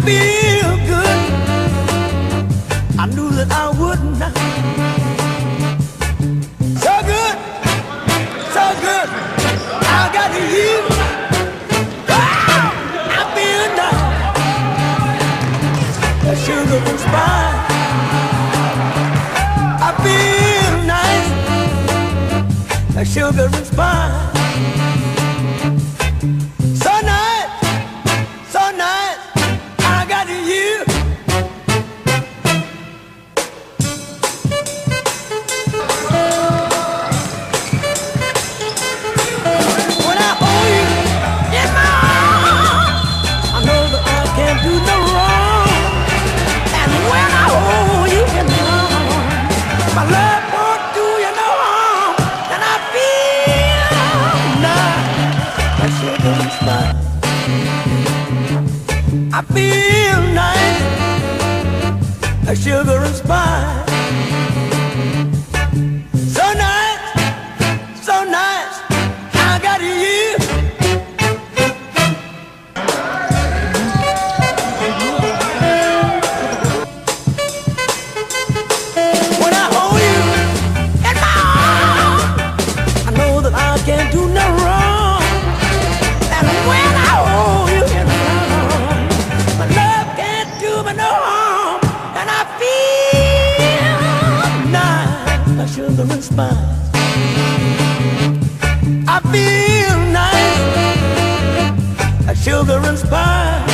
feel good. I knew that I would not. So good, so good. I got you. Oh, I feel nice. That sugar and spice. I feel nice. That sugar and spice. So nice, so nice. I got you. When I hold you in my arms, I know that I can't do no wrong. And when I hold you in my arms, my love won't do you no harm. And I feel nice, that sugar and spice. I feel nice, like sugar and spice. So nice, so nice, I got you. When I hold you in my arms, I know that I can't do no wrong. And when I hold you in my arms, my love can't do me no harm. And I feel nice, like sugar and spice. I feel nice, like sugar and spice.